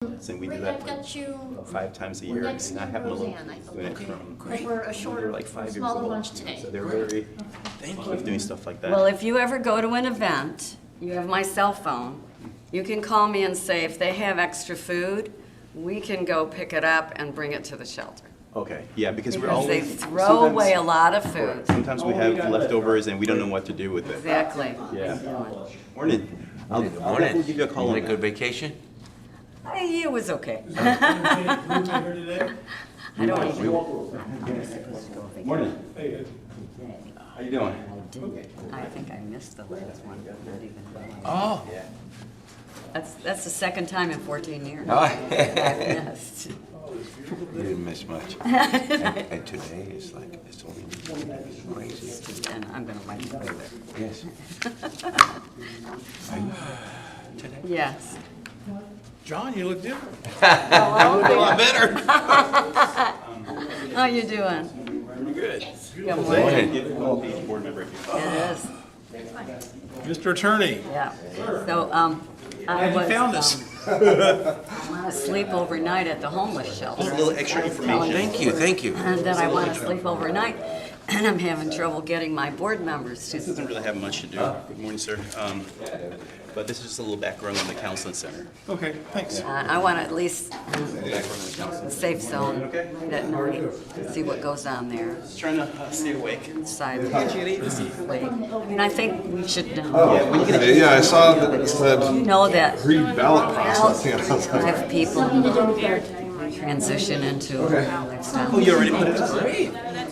And we do Rick, that I've got you 5 times a year. next And I to have them Roseanne, I doing it think. from For a they're shorter, like 5 years smaller old. lunch today. So they're very with doing stuff like that. Well, if you ever go to an event, you have my cell phone. You can call me and say if they have extra food, we can go pick it up and bring it to the shelter. Okay, yeah, because we're Because they always throw sometimes- away a lot of food. Sometimes we have leftovers and we don't know what to do with it. Exactly. Yeah. Morning. I'll Morning. definitely give you a call You on had a good that. vacation? It was okay. I don't even. Morning. How you doing? I didn't. I think I missed the last one. Not even. Oh. That's the second time in 14 years. Oh. I've missed. You didn't miss much. And today is like, it's only crazy. And I'm gonna write it over there. Yes. Today? Yes. John, you look different. Hello. A lot better. How you doing? Good. Good Morning. morning. Give a call to each board member if you It is. Mr. Attorney, Yeah. So, I glad was, you found us. I want to sleep overnight at the homeless shelter. A little extra information. Thank you, thank you. And then I want to sleep overnight, and I'm having trouble getting my board members This to. doesn't really have much to do. Good morning, sir. But this is just a little background on the counseling center. Okay, thanks. I want to at least Background on the counseling. safe zone right at night, see what goes on there. Just trying to stay awake. Inside. I mean, I think we should know. Yeah, I saw that it said You know that pre-ballot processing. and I was like, have people transition into lifestyle. Oh, you already put it up?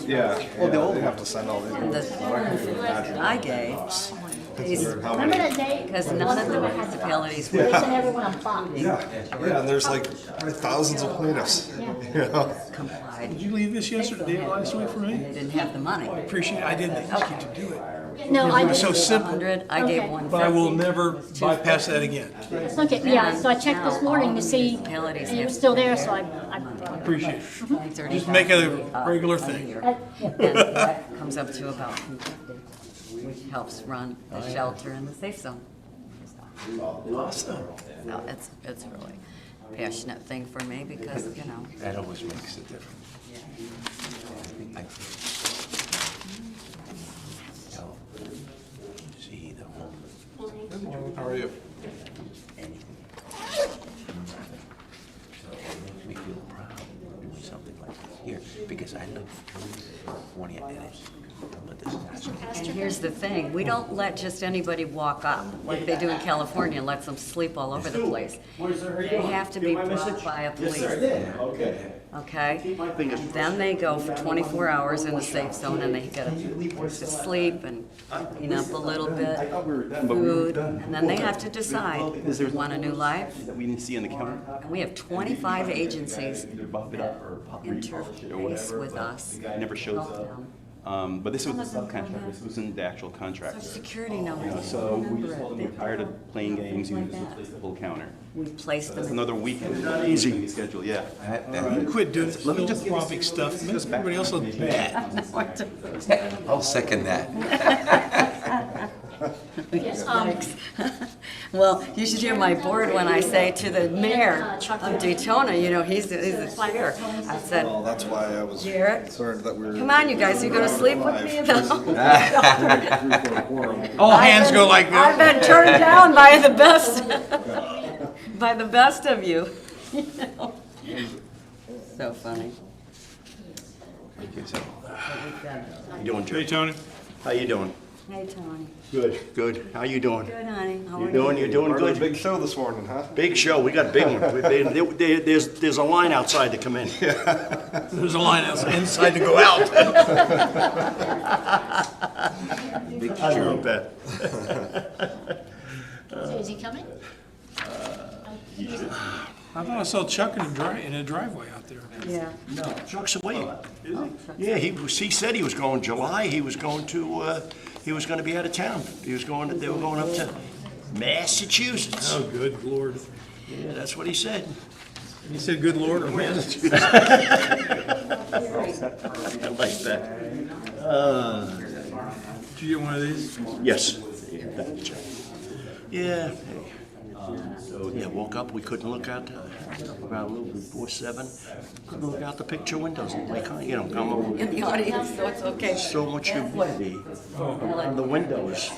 yeah, they have to send all And these. the I gave, Remember that day? because none of the municipalities They were sent everyone on Fox. Yeah, and there's like probably thousands of plaintiffs. You know? complied. Did you leave this yesterday, last week for They me? didn't have the money. Appreciate it. I didn't ask you to do it. No, I It was so didn't. simple, 100, I gave Okay. 150. but I will never bypass that again. Okay, yeah, so I checked this morning to see, and it was still there, so I Appreciate it. Just Just make it a regular thing. And that comes up to about 250, which helps run the shelter and the safe zone. Awesome. So it's really a passionate thing for me because, you know, That always makes a difference. See the home. How are you? So it makes me feel proud doing something like this here, because I live in California and it's a disaster. and here's the thing, we don't let just anybody walk up like they do in California, lets them sleep all over the place. They have to be brought by a police. Okay? And then they go for 24 hours in the safe zone and they get a place to sleep and clean up a little bit, food, and then they have to decide, do they want a new life? That we didn't see on the counter. And we have 25 agencies Either bump it up or repolish it or interface whatever. with but us. The guy never shows Help up. them. But this was the subcontractor. This wasn't the actual contractor. Social security numbers, So we remember just told them it. we're tired of playing games. You Like just that. replace the whole counter. We placed That's them. another weekend. Easy schedule, yeah. Quit doing Let me just philanthropic stuff. Makes everybody else look bad. I'll second that. yes, Well, you should hear my board when I say to the mayor of Daytona, you know, he's the chair. I said, Well, that's why I was Garrett, concerned that we were. come on, you guys, you gonna sleep with me? All hands go like I've this. been turned down by the best, by the best of you. So funny. How you doing, Hey, Joe? Tony. How you doing? Hey, Tony. Good, good. How you doing? Good, honey. How are You're doing Part of the good? big show this morning, huh? Big show, we got a big one. There's a line outside to come in. There's a line outside, inside to go out. I don't bet. so is he coming? I thought I saw Chuck in a driveway out there. Yeah. No, Chuck's away. Yeah, he said he was going July, he was going to be out of town. They were going up to Massachusetts. Oh, good Lord. Yeah, that's what he said. You said good Lord or when? I like that. Did you get one of these? Yes. Yeah, thank you, Chuck. Yeah. So, yeah, woke up, we couldn't look out around a little before 7. Look out the picture windows, like, you know, come over. In the audience, so it's okay. So much humidity on the windows.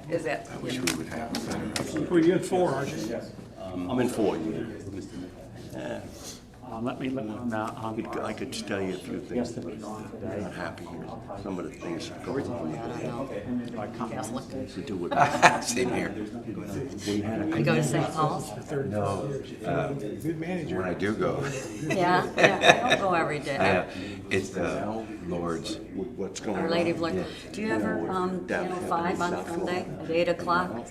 Is it? Well, you're in 4, aren't you? I'm in 4. I could tell you a few things that are not happy here. Some of the things that go on to do with. Same here. You go to St. Paul's? No, when I do go, Yeah, I don't go every day. it's the Lord's. What's going on? Our Lady of Lourdes. Do you ever, Channel 5 on Sunday at 8 o'clock?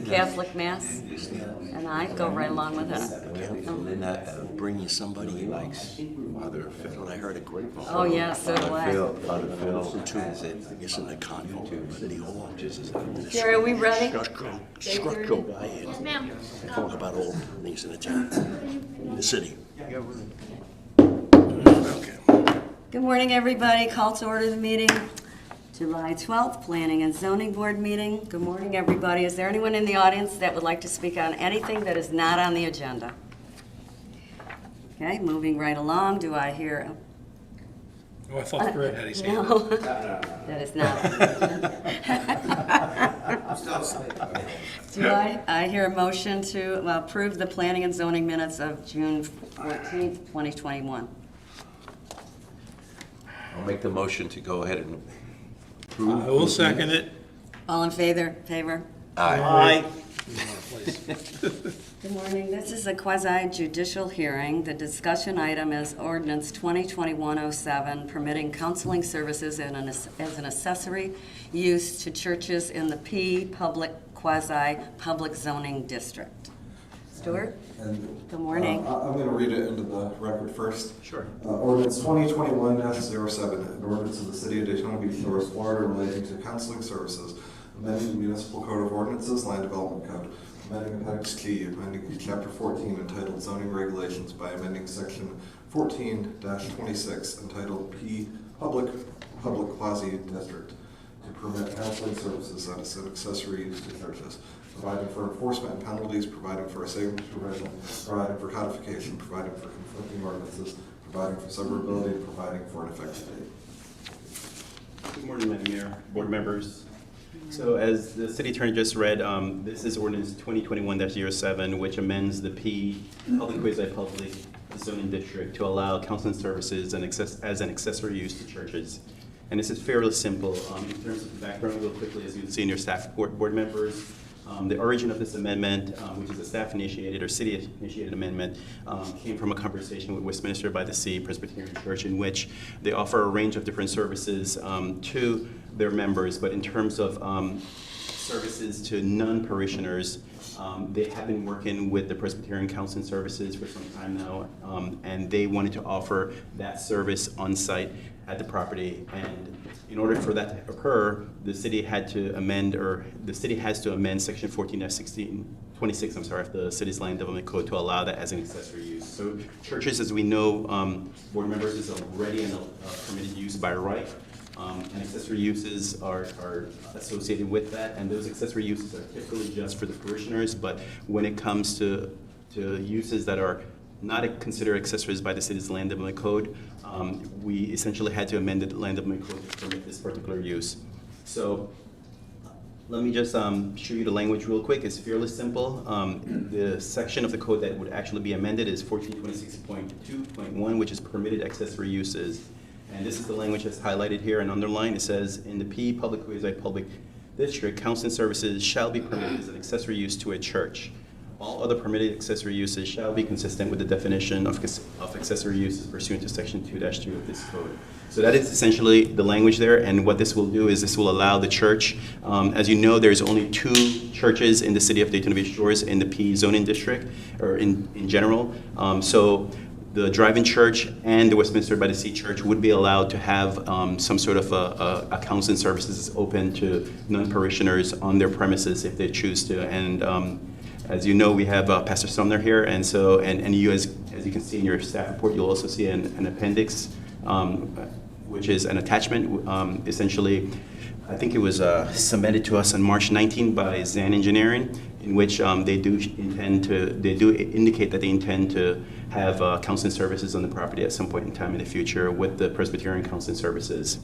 Catholic Mass? And I go right along with it. Linda, bring you somebody he likes. Father That's Phil. what I heard a grapevine. Oh, yeah, so do I. Father Phil. Is it, I guess in the convent too, City Hall. Jerry, are we ready? Structural guy and Ma'am. talk about all things in the town, in the city. Okay. Good morning, everybody. Call to order the meeting. July 12th, Planning and Zoning Board meeting. Good morning, everybody. Is there anyone in the audience that would like to speak on anything that is not on the agenda? Okay, moving right along. Do I hear? Oh, I thought Fred had his hand. No, that is not. Do I hear a motion to approve the Planning and Zoning minutes of June 14th, 2021? I'll make the motion to go ahead and I will second it. All in favor? Aye. Good morning. This is a quasi-judicial hearing. The discussion item is ordinance 2021-07, permitting counseling services as an accessory use to churches in the P public quasi-public zoning district. Stuart? Good morning. I'm going to read it into the record first. Sure. Ordinance 2021-07, an ordinance of the City of Daytona Beach, Florida, Florida, relating to counseling services, amending the Municipal Code of Ordinances, Land Development Code, amending Appendix T, amending Chapter 14 entitled Zoning Regulations by amending Section 14-26 entitled P Public Quasi District to permit counseling services as an accessory use to churches, providing for enforcement and penalties, providing for a savings provision, providing for codification, providing for conflicting ordinances, providing for severability, and providing for an effective date. Good morning, Madam Mayor, board members. So as the city attorney just read, this is ordinance 2021-07, which amends the P public quasi-public zoning district to allow counseling services as an accessory use to churches. And this is fairly simple. In terms of the background, real quickly, as you can see in your staff report, board members, the origin of this amendment, which is a staff-initiated or city-initiated amendment, came from a conversation with Westminster by the Sea Presbyterian Church, in which they offer a range of different services to their members. But in terms of services to non-parishioners, they have been working with the Presbyterian Counseling Services for some time now, and they wanted to offer that service on site at the property. And in order for that to occur, the city had to amend, or the city has to amend Section 14-26, of the city's Land Development Code to allow that as an accessory use. So churches, as we know, board members, is already a permitted use by right. And accessory uses are associated with that, and those accessory uses are typically just for the parishioners, but when it comes to uses that are not considered accessories by the city's Land Development Code, we essentially had to amend the Land Development Code to permit this particular use. So let me just show you the language real quick. It's fairly simple. The section of the code that would actually be amended is 1426.2.1, which is permitted accessory uses. And this is the language that's highlighted here and underlined. It says, in the P public quasi-public district, counseling services shall be permitted as an accessory use to a church. All other permitted accessory uses shall be consistent with the definition of accessory uses pursuant to Section 2-2 of this code. So that is essentially the language there, and what this will do is this will allow the church, as you know, there's only 2 churches in the city of Daytona Beach Shores in the P zoning district, or in general. So the Drive-In Church and the Westminster by the Sea Church would be allowed to have some sort of a counseling services open to non-parishioners on their premises if they choose to. And as you know, we have Pastor Sumner here, and so and you, as you can see in your staff report, you'll also see an appendix, which is an attachment. Essentially, I think it was submitted to us on March 19 by Zan Engineering, in which they do indicate that they intend to have counseling services on the property at some point in time in the future with the Presbyterian Counseling Services.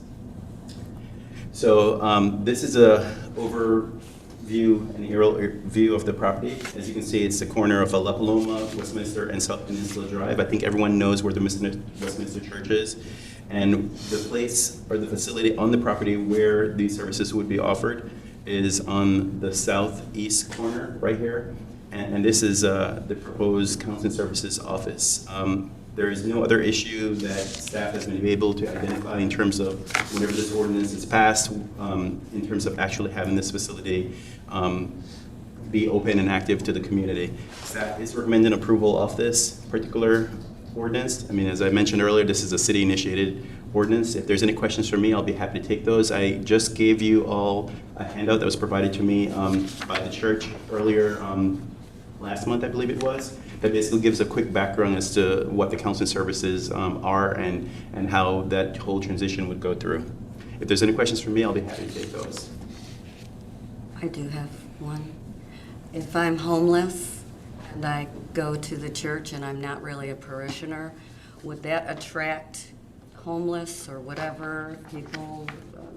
So this is a overview, an aerial view of the property. As you can see, it's the corner of La Paloma, Westminster, and South Peninsula Drive. I think everyone knows where the Westminster Church is. And the place or the facility on the property where these services would be offered is on the southeast corner, right here. And this is the proposed counseling services office. There is no other issue that staff has been able to identify in terms of whenever this ordinance is passed, in terms of actually having this facility be open and active to the community. Staff is recommending approval of this particular ordinance. I mean, as I mentioned earlier, this is a city-initiated ordinance. If there's any questions for me, I'll be happy to take those. I just gave you all a handout that was provided to me by the church earlier last month, I believe it was, that basically gives a quick background as to what the counseling services are and how that whole transition would go through. If there's any questions for me, I'll be happy to take those. I do have one. If I'm homeless and I go to the church and I'm not really a parishioner, would that attract homeless or whatever people?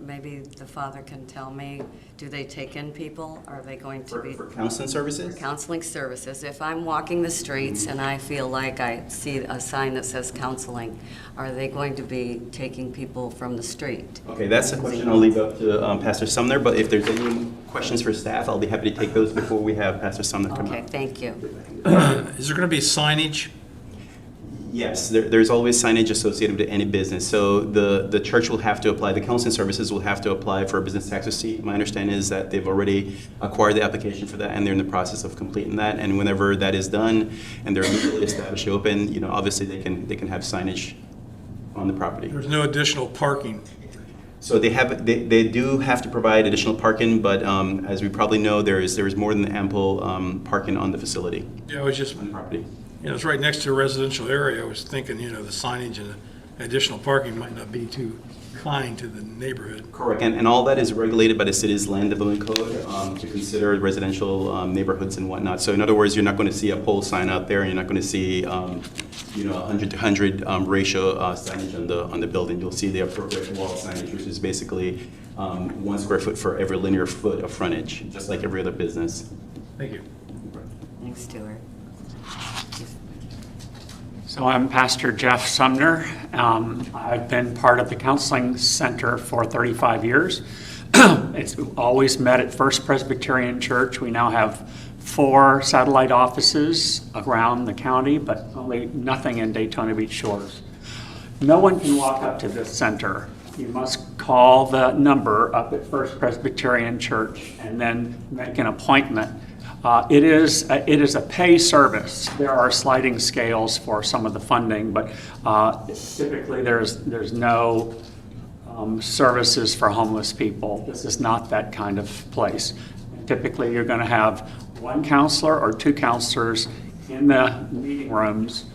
Maybe the father can tell me, do they take in people? Are they going to be? For counseling services? Counseling services. If I'm walking the streets and I feel like I see a sign that says counseling, are they going to be taking people from the street? Okay, that's a question I'll leave up to Pastor Sumner, but if there's any questions for staff, I'll be happy to take those before we have Pastor Sumner come Okay, up. thank you. Is there going to be signage? Yes, there's always signage associated with any business. So the church will have to apply, the counseling services will have to apply for a business tax receipt. My understanding is that they've already acquired the application for that and they're in the process of completing that. And whenever that is done and they're legally established open, you know, obviously they can have signage on the property. There's no additional parking. So they do have to provide additional parking, but as we probably know, there is more than ample parking on the facility, Yeah, I was just, on the property. it's right next to a residential area. I was thinking, the signage and additional parking might not be too kind to the neighborhood. Correct, and all that is regulated by the city's land development code to consider residential neighborhoods and whatnot. So in other words, you're not going to see a pole sign out there, and you're not going to see 100 to 100 ratio signage on the building. You'll see the appropriate wall signage, which is basically 1 square foot for every linear foot of frontage, just like every other business. Thank you. Thanks, Stuart. So I'm Pastor Jeff Sumner. I've been part of the counseling center for 35 years. It's always met at First Presbyterian Church. We now have 4 satellite offices around the county, but nothing in Daytona Beach Shores. No one can walk up to this center. You must call the number up at First Presbyterian Church and then make an appointment. It is a pay service. There are sliding scales for some of the funding, but typically there's no services for homeless people. This is not that kind of place. Typically, you're going to have 1 counselor or 2 counselors in the meeting rooms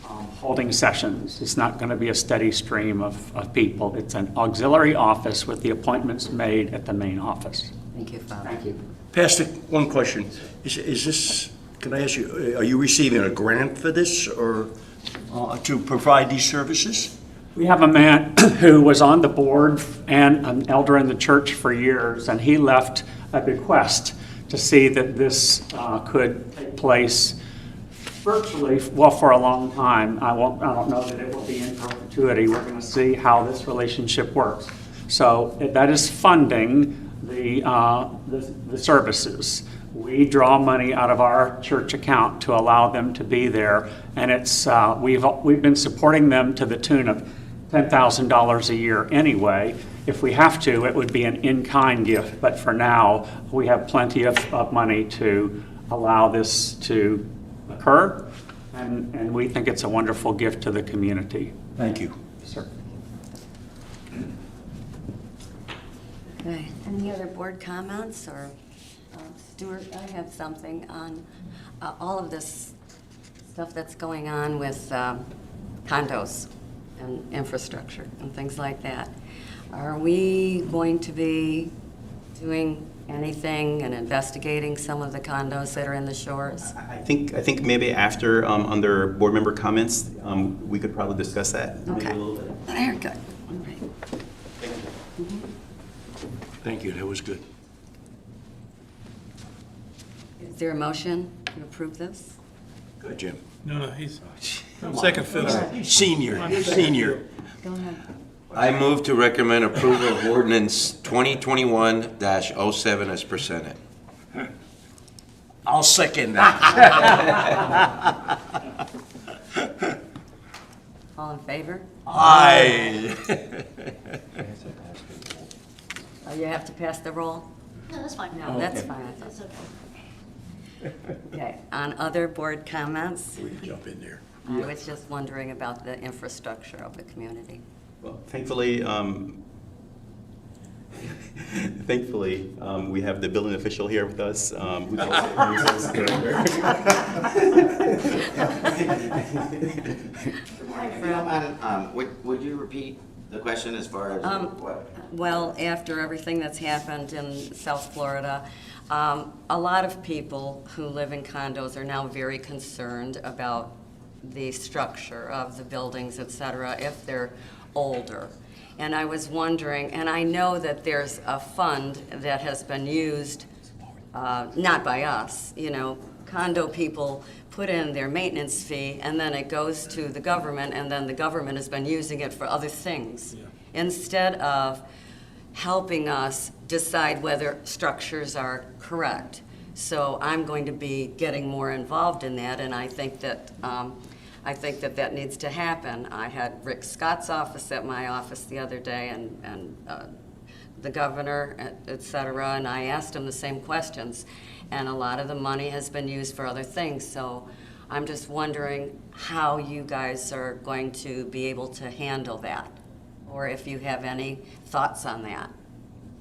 holding sessions. It's not going to be a steady stream of people. It's an auxiliary office with the appointments made at the main office. Thank you, Father. Thank you. Pastor, one question. Is this, can I ask you, are you receiving a grant for this or to provide these services? We have a man who was on the board and an elder in the church for years, and he left a bequest to see that this could take place virtually, well, for a long time. I don't know that it will be in perpetuity. We're going to see how this relationship works. So that is funding the services. We draw money out of our church account to allow them to be there, and it's we've been supporting them to the tune of $10,000 a year anyway. If we have to, it would be an in-kind gift, but for now, we have plenty of money to allow this to occur, and we think it's a wonderful gift to the community. Thank you. Sir. Okay, any other board comments, or Stuart, I have something on all of this stuff that's going on with condos and infrastructure and things like that. Are we going to be doing anything and investigating some of the condos that are in the shores? I think maybe after, under board member comments, we could probably discuss that. maybe Okay. a little bit. Very good. All right. Thank you, that was good. Is there a motion to approve this? Good, Jim. No, he's second fiddle. Senior. Go ahead. I move to recommend approval of ordinance 2021-07 as presented. I'll second that. All in favor? Aye. Oh, you have to pass the roll? No, that's fine. No, that's fine. I That's thought. okay. Okay, on other board comments, We can jump in there. I was just wondering about the infrastructure of the community. Well, thankfully, we have the building official here with us. Who's also If you don't mind, would you repeat the question as far as what? Well, after everything that's happened in South Florida, a lot of people who live in condos are now very concerned about the structure of the buildings, et cetera, if they're older. And I was wondering, and I know that there's a fund that has been used, not by us, you know, condo people put in their maintenance fee, and then it goes to the government, and then the government has been using it for other things, instead of helping us decide whether structures are correct. So I'm going to be getting more involved in that, and I think that that needs to happen. I had Rick Scott's office at my office the other day, and the governor, et cetera, and I asked him the same questions. And a lot of the money has been used for other things, so I'm just wondering how you guys are going to be able to handle that, or if you have any thoughts on that.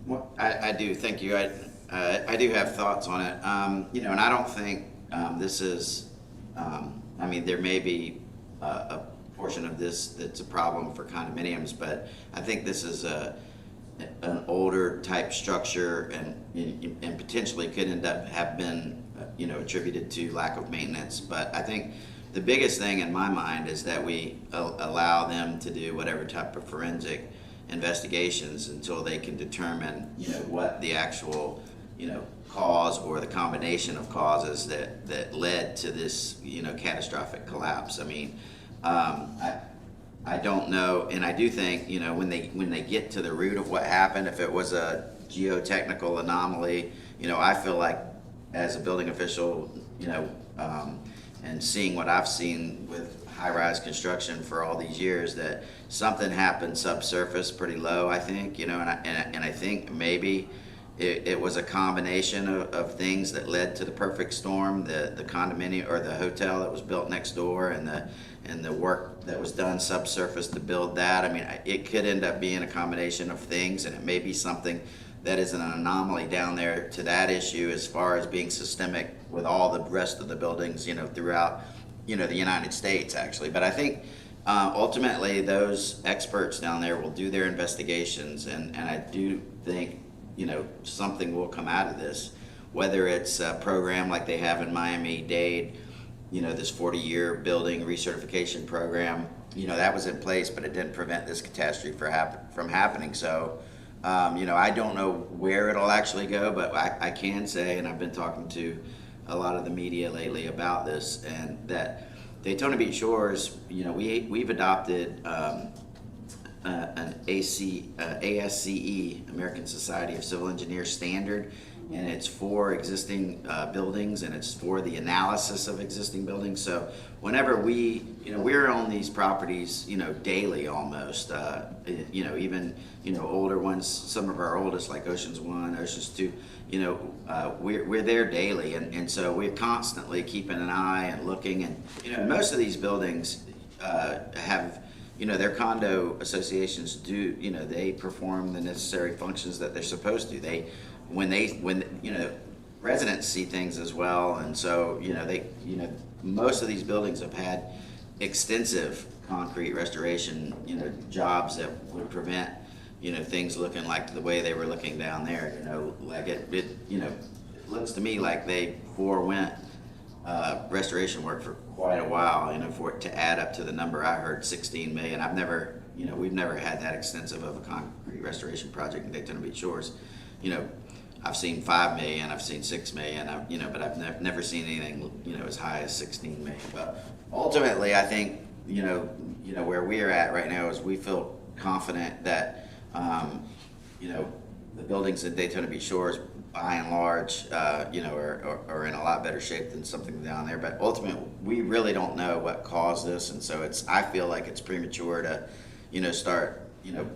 Well, I do, thank you. I do have thoughts on it. You know, and I don't think this is, I mean, there may be a portion of this that's a problem for condominiums, but I think this is an older type structure and potentially could end up have been, you know, attributed to lack of maintenance. But I think the biggest thing in my mind is that we allow them to do whatever type of forensic investigations until they can determine, you know, what the actual, you know, cause or the combination of causes that led to this, you know, catastrophic collapse. I mean, I don't know, and I do think, you know, when they get to the root of what happened, if it was a geotechnical anomaly, you know, I feel like as a building official, you know, and seeing what I've seen with high-rise construction for all these years, that something happened subsurface pretty low, I think, you know, and I think maybe it was a combination of things that led to the perfect storm, the condominium or the hotel that was built next door, and the work that was done subsurface to build that. I mean, it could end up being a combination of things, and it may be something that is an anomaly down there to that issue as far as being systemic with all the rest of the buildings, you know, throughout, you know, the United States, actually. But I think ultimately those experts down there will do their investigations, and I do think, you know, something will come out of this, whether it's a program like they have in Miami-Dade, you know, this 40-year building recertification program, you know, that was in place, but it didn't prevent this catastrophe from happening. So, you know, I don't know where it'll actually go, but I can say, and I've been talking to a lot of the media lately about this, and that Daytona Beach Shores, you know, we've adopted an ASCE, American Society of Civil Engineers standard, and it's for existing buildings, and it's for the analysis of existing buildings. So whenever we're on these properties, you know, daily almost, you know, even, you know, older ones, some of our oldest like Oceans 1, Oceans 2, you know, we're there daily, and so we're constantly keeping an eye and looking, and, you know, most of these buildings have, you know, their condo associations do, you know, they perform the necessary functions that they're supposed to. When you know, residents see things as well, and so, you know, most of these buildings have had extensive concrete restoration, you know, jobs that would prevent, you know, things looking like the way they were looking down there, you know, like it you know, it looks to me like they forewent restoration work for quite a while, you know, for it to add up to the number I heard, 16 million. I've never, you know, we've never had that extensive of a concrete restoration project in Daytona Beach Shores. You know, I've seen 5 million, I've seen 6 million, you know, but I've never seen anything, you know, as high as 16 million. But ultimately, I think, you know, where we are at right now is we feel confident that, you know, the buildings in Daytona Beach Shores, by and large, you know, are in a lot better shape than something down there. But ultimately, we really don't know what caused this, and so I feel like it's premature to, you know, start, you know,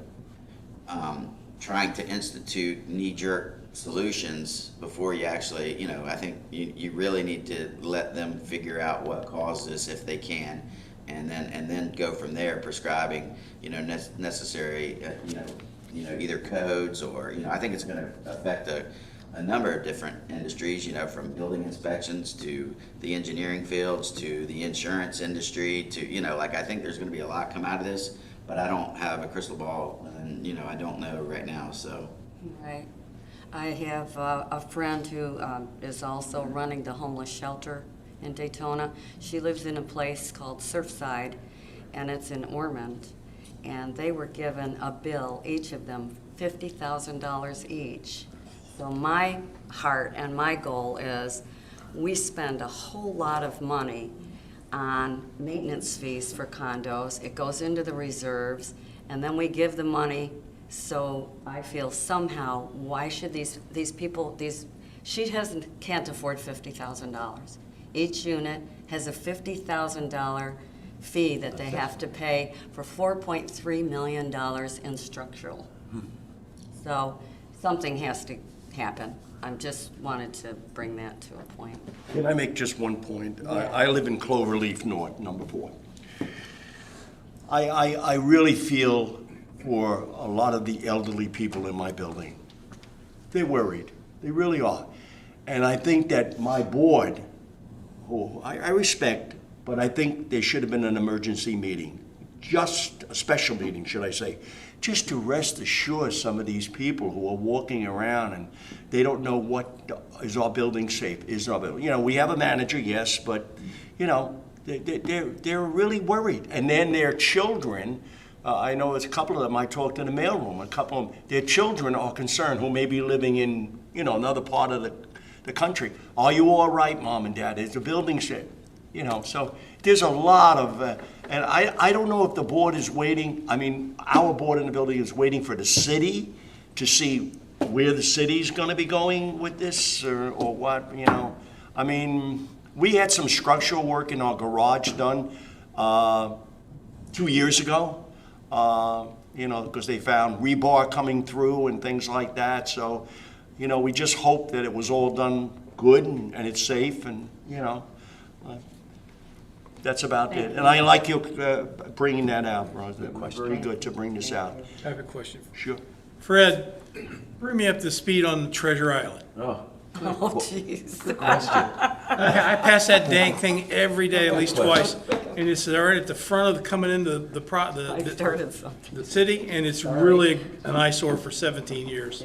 trying to institute knee-jerk solutions before you actually, you know, I think you really need to let them figure out what caused this if they can, and then go from there, prescribing, you know, necessary, you know, either codes or, you know, I think it's going to affect a number of different industries, you know, from building inspections to the engineering fields to the insurance industry to, you know, like I think there's going to be a lot come out of this, but I don't have a crystal ball, and, you know, I don't know right now, so. Right. I have a friend who is also running the homeless shelter in Daytona. She lives in a place called Surfside, and it's in Ormond. And they were given a bill, each of them, $50,000 each. So my heart and my goal is we spend a whole lot of money on maintenance fees for condos. It goes into the reserves, and then we give the money. So I feel somehow, why should these people, she can't afford $50,000. Each unit has a $50,000 fee that they have to pay for $4.3 million in structural. So something has to happen. I just wanted to bring that to a point. Can I make just one point? I live in Cloverleaf North, number 4. I really feel for a lot of the elderly people in my building. They're worried. They really are. And I think that my board, who I respect, but I think there should have been an emergency meeting, just a special meeting, should I say, just to rest assure some of these people who are walking around and they don't know is our building safe, is our building. You know, we have a manager, yes, but, you know, they're really worried. And then their children, I know it's a couple of them, I talked in the mailroom, a couple of them, their children are concerned who may be living in, you know, another part of the country. Are you all right, Mom and Dad? Is the building safe? You know, so there's a lot of, and I don't know if the board is waiting, I mean, our board in the building is waiting for the city to see where the city's gonna be going with this or what, you know. I mean, we had some structural work in our garage done 2 years ago, you know, because they found rebar coming through and things like that. So, you know, we just hope that it was all done good and it's safe and, you know. That's about it. And I like you bringing that out, Rosa. Very good to bring this out. I have a question. Sure. Fred, bring me up to speed on Treasure Island. Oh, jeez. I pass that dang thing every day, at least twice, and it's right at the front of coming into the city, and it's really an eyesore for 17 years.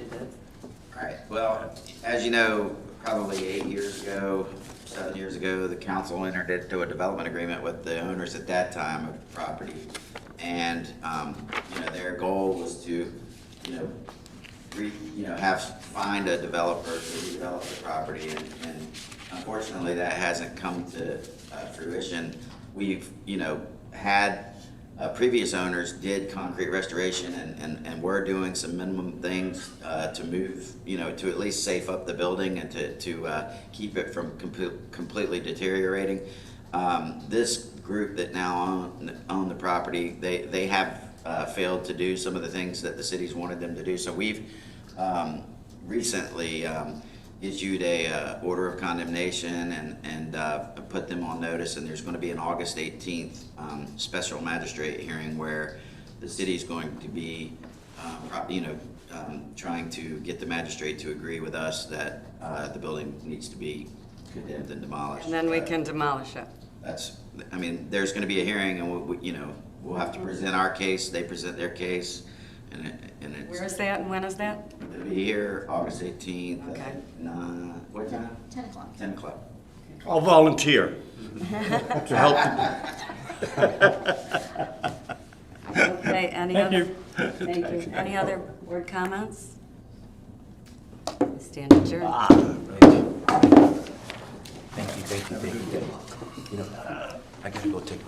All right, well, as you know, probably 8 years ago, 7 years ago, the council entered into a development agreement with the owners at that time of the property. And, you know, their goal was to, find a developer to redevelop the property. And unfortunately, that hasn't come to fruition. We've, had previous owners did concrete restoration and we're doing some minimum things to move, to at least safe up the building and to keep it from completely deteriorating. This group that now own the property, they have failed to do some of the things that the city's wanted them to do. So we've recently issued a order of condemnation and put them on notice, and there's going to be an August 18th special magistrate hearing where the city's going to be trying to get the magistrate to agree with us that the building needs to be condemned and demolished. And then we can demolish it. There's going to be a hearing, and we'll have to present our case, they present their case, and it's. Where is that and when is that? They'll be here August 18th Okay. at 9, what time? 10 o'clock. 10 o'clock. I'll volunteer to help. Okay, any Thank other? you. Thank you. Any other board comments? Stand adjourned. Thank you. You know, I gotta go take